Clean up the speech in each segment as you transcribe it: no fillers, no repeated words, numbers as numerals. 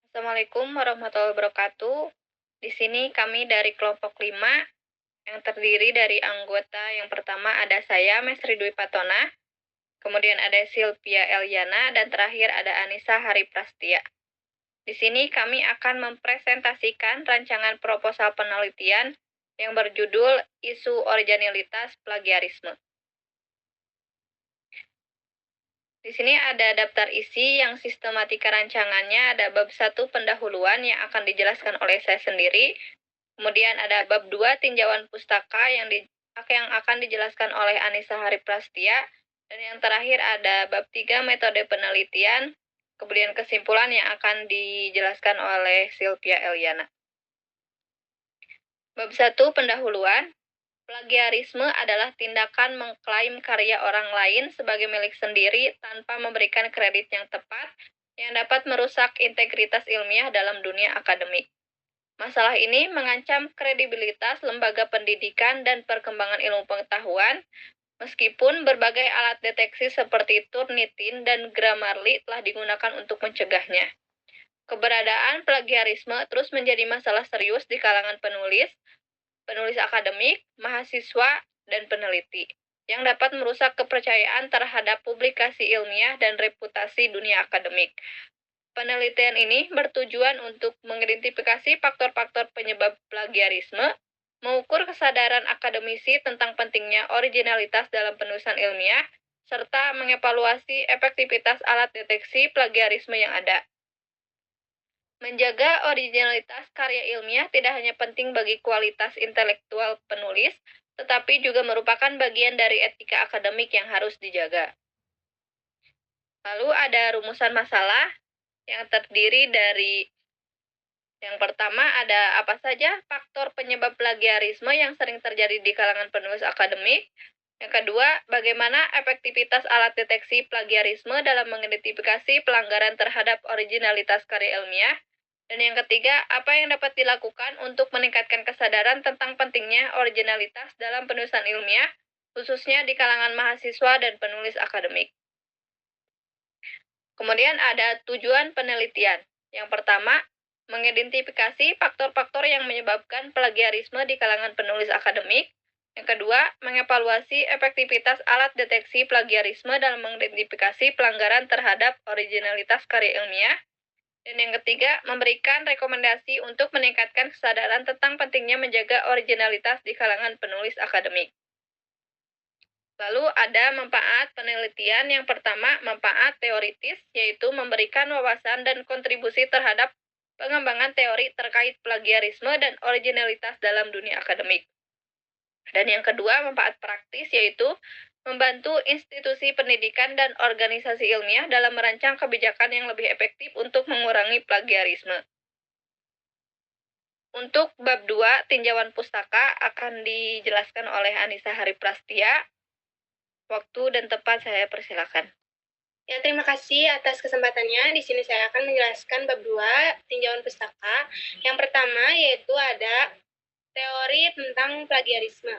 Assalamualaikum warahmatullahi wabarakatuh. Di sini kami dari kelompok 5 yang terdiri dari anggota yang pertama ada saya, Mesri Dwi Patona, kemudian ada Silvia Eliana, dan terakhir ada Anissa Hari Prastia. Di sini kami akan mempresentasikan rancangan proposal penelitian yang berjudul Isu Originalitas Plagiarisme. Di sini ada daftar isi yang sistematika rancangannya, ada bab 1 pendahuluan yang akan dijelaskan oleh saya sendiri. Kemudian ada bab 2 tinjauan pustaka yang akan dijelaskan oleh Anissa Hari Prastia. Dan yang terakhir ada bab 3 metode penelitian, kemudian kesimpulan yang akan dijelaskan oleh Silvia Eliana. Bab 1 pendahuluan. Plagiarisme adalah tindakan mengklaim karya orang lain sebagai milik sendiri tanpa memberikan kredit yang tepat yang dapat merusak integritas ilmiah dalam dunia akademik. Masalah ini mengancam kredibilitas lembaga pendidikan dan perkembangan ilmu pengetahuan, meskipun berbagai alat deteksi seperti Turnitin dan Grammarly telah digunakan untuk mencegahnya. Keberadaan plagiarisme terus menjadi masalah serius di kalangan penulis akademik, mahasiswa, dan peneliti, yang dapat merusak kepercayaan terhadap publikasi ilmiah dan reputasi dunia akademik. Penelitian ini bertujuan untuk mengidentifikasi faktor-faktor penyebab plagiarisme, mengukur kesadaran akademisi tentang pentingnya originalitas dalam penulisan ilmiah, serta mengevaluasi efektivitas alat deteksi plagiarisme yang ada. Menjaga originalitas karya ilmiah tidak hanya penting bagi kualitas intelektual penulis, tetapi juga merupakan bagian dari etika akademik yang harus dijaga. Lalu ada rumusan masalah yang terdiri dari yang pertama ada apa saja faktor penyebab plagiarisme yang sering terjadi di kalangan penulis akademik. Yang kedua, bagaimana efektivitas alat deteksi plagiarisme dalam mengidentifikasi pelanggaran terhadap originalitas karya ilmiah. Dan yang ketiga, apa yang dapat dilakukan untuk meningkatkan kesadaran tentang pentingnya originalitas dalam penulisan ilmiah, khususnya di kalangan mahasiswa dan penulis akademik. Kemudian ada tujuan penelitian. Yang pertama, mengidentifikasi faktor-faktor yang menyebabkan plagiarisme di kalangan penulis akademik. Yang kedua, mengevaluasi efektivitas alat deteksi plagiarisme dalam mengidentifikasi pelanggaran terhadap originalitas karya ilmiah. Dan yang ketiga, memberikan rekomendasi untuk meningkatkan kesadaran tentang pentingnya menjaga originalitas di kalangan penulis akademik. Lalu ada manfaat penelitian. Yang pertama, manfaat teoritis, yaitu memberikan wawasan dan kontribusi terhadap pengembangan teori terkait plagiarisme dan originalitas dalam dunia akademik. Dan yang kedua, manfaat praktis, yaitu membantu institusi pendidikan dan organisasi ilmiah dalam merancang kebijakan yang lebih efektif untuk mengurangi plagiarisme. Untuk bab 2, tinjauan pustaka akan dijelaskan oleh Anissa Hari Prastia. Waktu dan tempat saya persilakan. Ya, terima kasih atas kesempatannya. Di sini saya akan menjelaskan bab 2, tinjauan pustaka. Yang pertama yaitu ada teori tentang plagiarisme.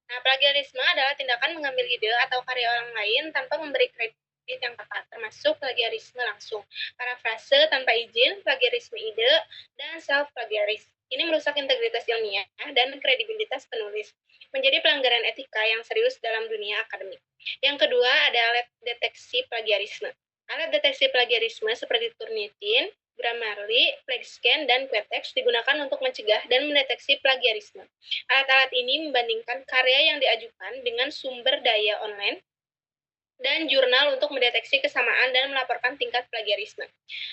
Nah, plagiarisme adalah tindakan mengambil ide atau karya orang lain tanpa memberi kredit yang tepat, termasuk plagiarisme langsung, parafrase tanpa izin, plagiarisme ide, dan self-plagiarisme. Ini merusak integritas ilmiah dan kredibilitas penulis, menjadi pelanggaran etika yang serius dalam dunia akademik. Yang kedua ada alat deteksi plagiarisme. Alat deteksi plagiarisme seperti Turnitin, Grammarly, FlexScan, dan Quetex digunakan untuk mencegah dan mendeteksi plagiarisme. Alat-alat ini membandingkan karya yang diajukan dengan sumber daya online dan jurnal untuk mendeteksi kesamaan dan melaporkan tingkat plagiarisme.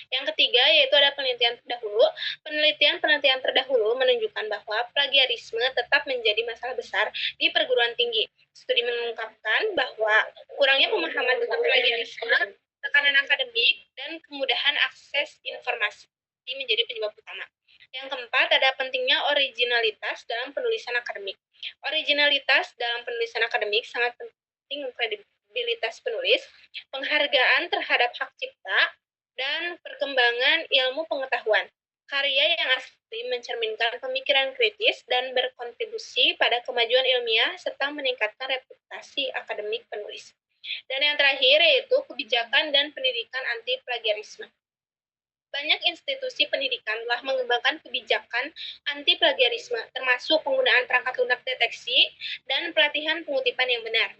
Yang ketiga yaitu ada penelitian terdahulu. Penelitian terdahulu menunjukkan bahwa plagiarisme tetap menjadi masalah besar di perguruan tinggi. Studi mengungkapkan bahwa kurangnya pemahaman tentang plagiarisme, tekanan akademik, dan kemudahan akses informasi menjadi penyebab utama. Yang keempat ada pentingnya originalitas dalam penulisan akademik. Originalitas dalam penulisan akademik sangat penting untuk kredibilitas penulis, penghargaan terhadap hak cipta, dan perkembangan ilmu pengetahuan. Karya yang asli mencerminkan pemikiran kritis dan berkontribusi pada kemajuan ilmiah serta meningkatkan reputasi akademik penulis. Dan yang terakhir yaitu kebijakan dan pendidikan anti plagiarisme. Banyak institusi pendidikan telah mengembangkan kebijakan anti-plagiarisme, termasuk penggunaan perangkat lunak deteksi dan pelatihan pengutipan yang benar.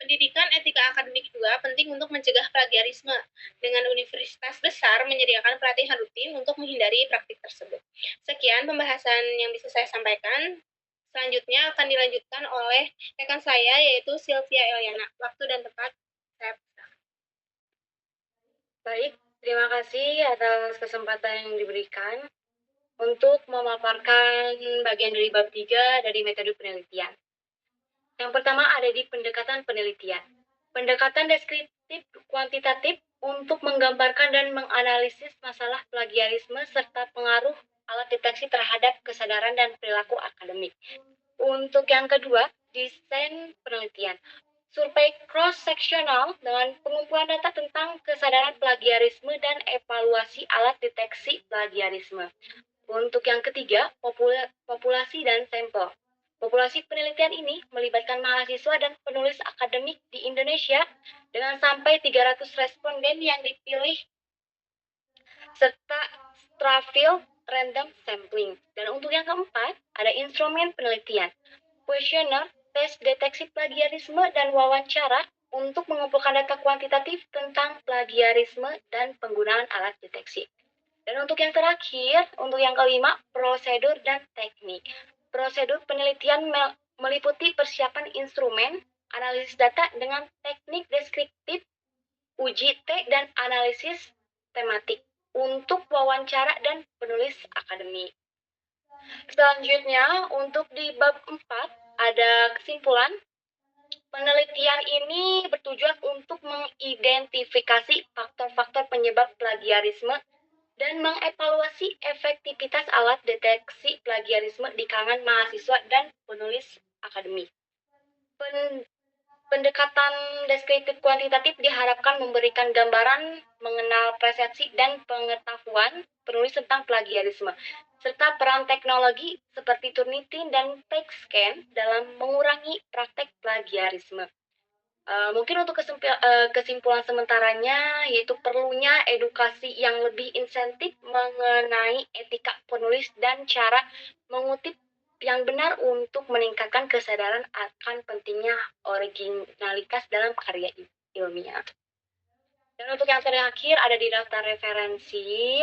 Pendidikan etika akademik juga penting untuk mencegah plagiarisme, dengan universitas besar menyediakan pelatihan rutin untuk menghindari praktik tersebut. Sekian pembahasan yang bisa saya sampaikan. Selanjutnya akan dilanjutkan oleh rekan saya, yaitu Sylvia Eliana. Waktu dan tempat saya. Baik, terima kasih atas kesempatan yang diberikan untuk memaparkan bagian dari bab 3 dari metode penelitian. Yang pertama ada di pendekatan penelitian. Pendekatan deskriptif kuantitatif untuk menggambarkan dan menganalisis masalah plagiarisme serta pengaruh alat deteksi terhadap kesadaran dan perilaku akademik. Untuk yang kedua, desain penelitian. Survei cross-seksional dengan pengumpulan data tentang kesadaran plagiarisme dan evaluasi alat deteksi plagiarisme. Untuk yang ketiga, populasi dan sampel. Populasi penelitian ini melibatkan mahasiswa dan penulis akademik di Indonesia dengan sampai 300 responden yang dipilih serta strafield random sampling. Dan untuk yang keempat, ada instrumen penelitian. Kuesioner, tes deteksi plagiarisme, dan wawancara untuk mengumpulkan data kuantitatif tentang plagiarisme dan penggunaan alat deteksi. Dan untuk yang terakhir, untuk yang kelima, prosedur dan teknik. Prosedur penelitian meliputi persiapan instrumen, analisis data dengan teknik deskriptif, uji T, dan analisis tematik untuk wawancara dan penulis akademik. Selanjutnya, untuk di bab 4, ada kesimpulan. Penelitian ini bertujuan untuk mengidentifikasi faktor-faktor penyebab plagiarisme dan mengevaluasi efektivitas alat deteksi plagiarisme di kalangan mahasiswa dan penulis akademik. Pendekatan deskriptif kuantitatif diharapkan memberikan gambaran mengenal persepsi dan pengetahuan penulis tentang plagiarisme, serta peran teknologi seperti Turnitin dan PageScan dalam mengurangi praktek plagiarisme. Mungkin untuk kesimpulan sementaranya, yaitu perlunya edukasi yang lebih insentif mengenai etika penulis dan cara mengutip yang benar untuk meningkatkan kesadaran akan pentingnya originalitas dalam karya ilmiah. Dan untuk yang terakhir ada di daftar referensi.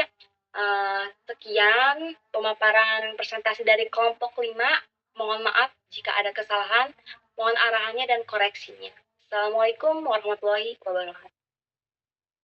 Sekian pemaparan presentasi dari kelompok 5. Mohon maaf jika ada kesalahan. Mohon arahannya dan koreksinya. Assalamualaikum warahmatullahi wabarakatuh.